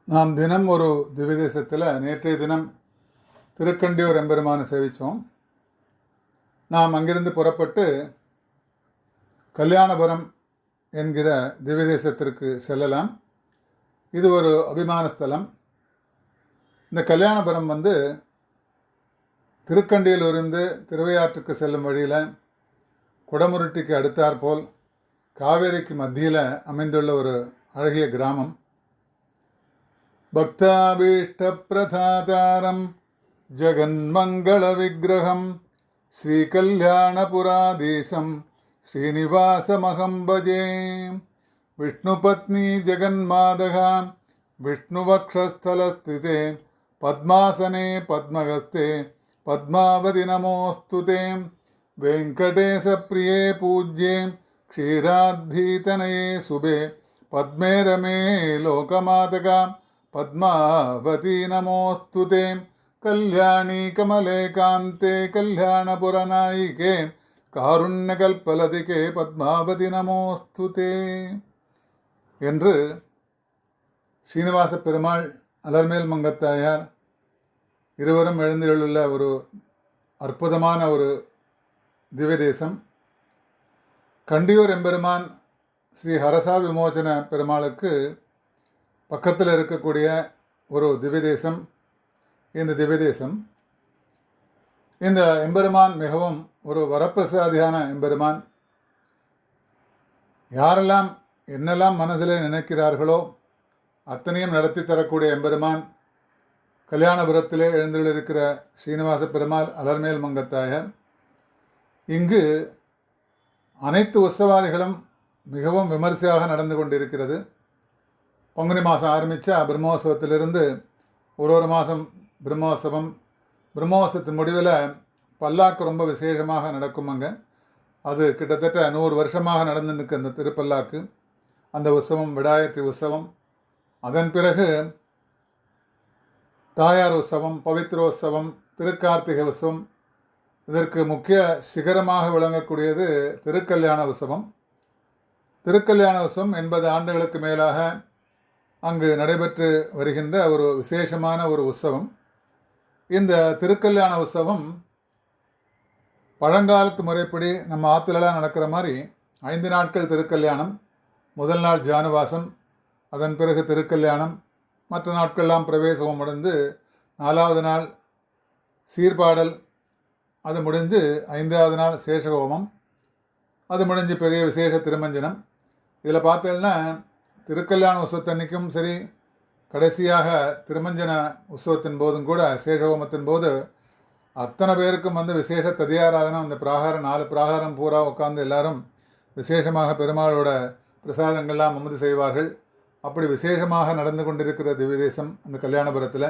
நாம் தினம் ஒரு திவ்யதேசத்தில் நேற்றைய தினம் திருக்கண்டியூர் எம்பெருமானை சேவித்தோம். நாம் அங்கிருந்து புறப்பட்டு கல்யாணபுரம் என்கிற திவ்யதேசத்திற்கு செல்லலாம். இது ஒரு அபிமான ஸ்தலம். இந்த கல்யாணபுரம் திருக்கண்டியிலிருந்து திருவையாற்றுக்கு செல்லும் வழியில் குடமுருட்டிக்கு அடுத்தாற்போல் காவேரிக்கு மத்தியில் அமைந்துள்ள ஒரு அழகிய கிராமம். பக்தாபீஷ்டப்பிரதாதாரம் ஜெகன்மங்கள விக்கிரகம் ஸ்ரீகல்யாணபுராதீசம் ஸ்ரீனிவாசமகம் பஜே. விஷ்ணுபத்னி ஜெகன்மாதகா விஷ்ணுவக்ஷஸ்தலஸ்திதே பத்மாசனே பத்மஹஸ்தே பத்மாவதி நமோஸ்துதே. வெங்கடேசப்பிரியே பூஜ்யே க்ஷீராத்தீதனயே சுபே பத்மே ரமே லோகமாதகா பத்மாவதி நமோஸ்துதே. கல்யாணி கமலே காந்தே கல்யாணபுரநாயிகே காருண்யகல்பலதிகே பத்மாவதி நமோஸ்துதே என்று சீனிவாச பெருமாள், அலர்மேல் மங்கத்தாயார் இருவரும் எழுந்துள்ள ஒரு அற்புதமான ஒரு திவ்யதேசம். கண்டியூர் எம்பெருமான் ஸ்ரீ ஹரசா விமோசன பெருமாளுக்கு பக்கத்தில் இருக்கக்கூடிய ஒரு திவ்யதேசம் இந்த திவ்யதேசம். இந்த எம்பெருமான் மிகவும் ஒரு வரப்பிரசாதியான எம்பெருமான். யாரெல்லாம் என்னெல்லாம் மனதில் நினைக்கிறார்களோ அத்தனையும் நடத்தி தரக்கூடிய எம்பெருமான் கல்யாணபுரத்திலே எழுந்துள்ளிருக்கிற ஸ்ரீனிவாச பெருமாள், அலர்மேல் மங்கத்தாயர். இங்கு அனைத்து உற்சவாதிகளும் மிகவும் விமரிசையாக நடந்து கொண்டிருக்கிறது. பங்குனி மாதம் ஆரம்பித்தா பிரம்மோற்சவத்திலிருந்து ஒரு மாதம் பிரம்மோற்சவம். பிரம்மோற்சவத்தின் முடிவில் பல்லாக்கு ரொம்ப விசேஷமாக நடக்கும். அங்கே அது கிட்டத்தட்ட 100 வருஷமாக நடந்துருக்கு அந்த திருப்பல்லாக்கு. அந்த உற்சவம் விடாயற்றி உற்சவம். அதன் பிறகு தாயார் உற்சவம், பவித்ரோற்சவம், திருக்கார்த்திகை உற்சவம். இதற்கு முக்கிய சிகரமாக விளங்கக்கூடியது திருக்கல்யாண உற்சவம். திருக்கல்யாண உற்சவம் 80 ஆண்டுகளுக்கு மேலாக அங்கு நடைபெற்று வருகின்ற ஒரு விசேஷமான ஒரு உற்சவம். இந்த திருக்கல்யாண உற்சவம் பழங்காலத்து முறைப்படி நம்ம ஆற்றுலலாம் நடக்கிற மாதிரி 5 நாட்கள் திருக்கல்யாணம். முதல் நாள் ஜானுவாசம், அதன் பிறகு திருக்கல்யாணம், மற்ற நாட்கள்லாம் பிரவேசம் முடிந்து 4வது நாள் சீர்பாடல், அது முடிஞ்சு 5வது நாள் சேஷகோமம், அது முடிஞ்சு பெரிய விசேஷ திருமஞ்சனம். இதில் பார்த்தீங்கன்னா திருக்கல்யாண உற்சவத்தன்னைக்கும் சரி, கடைசியாக திருமஞ்சன உற்சவத்தின் போதும் கூட சேஷகோமத்தின் போது அத்தனை பேருக்கும் விசேஷ ததியாராதனம். அந்த பிராகாரம் 4 பிராகாரம் பூரா உட்கார்ந்து எல்லாரும் விசேஷமாக பெருமாளோட பிரசாதங்கள்லாம் அமுது செய்வார்கள். அப்படி விசேஷமாக நடந்து கொண்டிருக்கிற திவ்யதேசம் அந்த கல்யாணபுரத்தில்.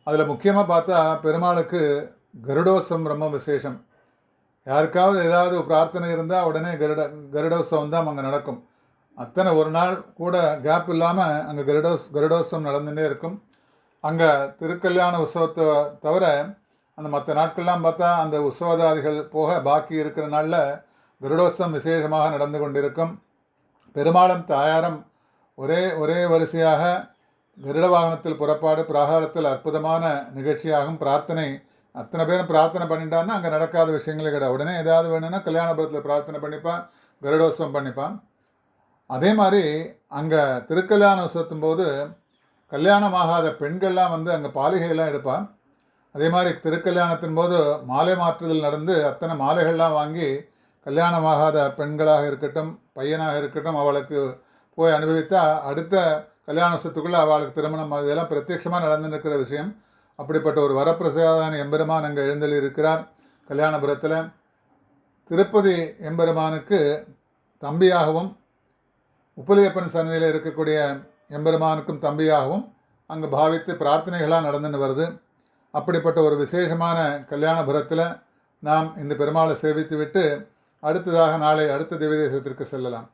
அதில் முக்கியமாக பார்த்தா பெருமாளுக்கு கருடோத்சவம் ரொம்ப விசேஷம். யாருக்காவது ஏதாவது பிரார்த்தனை இருந்தால் உடனே கருடோத்சவம் தான் அங்கே நடக்கும். அத்தனை ஒரு நாள் கூட கேப் இல்லாமல் அங்கே கருடோத்சவம் நடந்துகிட்டே இருக்கும். அங்கே திருக்கல்யாண உற்சவத்தை தவிர அந்த மற்ற நாட்கள்லாம் பார்த்தா அந்த உற்சவதாதிகள் போக பாக்கி இருக்கிற நாளில் கருடோத்சவம் விசேஷமாக நடந்து கொண்டிருக்கும். பெருமாளும் தாயாரும் ஒரே வரிசையாக கருட வாகனத்தில் புறப்பாடு, பிராகாரத்தில் அற்புதமான நிகழ்ச்சியாகும். பிரார்த்தனை, அத்தனை பேரும் பிரார்த்தனை பண்ணிட்டான்னா அங்கே நடக்காத விஷயங்களே கிடையாது. உடனே ஏதாவது வேணும்னா கல்யாணபுரத்தில் பிரார்த்தனை பண்ணிப்பான், கருடோத்சவம் பண்ணிப்பான். அதே மாதிரி அங்கே திருக்கல்யாண உற்சவத்தின் போது கல்யாணமாகாத பெண்கள்லாம் அங்கே பாலிகையெல்லாம் எடுப்பான். அதே மாதிரி திருக்கல்யாணத்தின் போது மாலை மாற்றுதல் நடந்து அத்தனை மாலைகள்லாம் வாங்கி கல்யாணமாகாத பெண்களாக இருக்கட்டும், பையனாக இருக்கட்டும், அவளுக்கு போய் அனுபவித்தா அடுத்த கல்யாண உற்சவத்துக்குள்ளே அவளுக்கு திருமணம், இதெல்லாம் பிரத்யட்சமாக நடந்துருக்கிற விஷயம். அப்படிப்பட்ட ஒரு வரப்பிரசாதான எம்பெருமான் அங்கே எழுந்தள்ளி இருக்கிறார் கல்யாணபுரத்தில். திருப்பதி எம்பெருமானுக்கு தம்பியாகவும், உப்புலியப்பன் சன்னதியில் இருக்கக்கூடிய எம்பெருமானுக்கும் தம்பியாகவும் அங்கே பாவித்து பிரார்த்தனைகளாக நடந்துன்னு வருது. அப்படிப்பட்ட ஒரு விசேஷமான கல்யாணபுரத்தில் நாம் இந்த பெருமாளை சேவித்து விட்டு அடுத்ததாக நாளை அடுத்த திவ்யதேசத்திற்கு செல்லலாம்.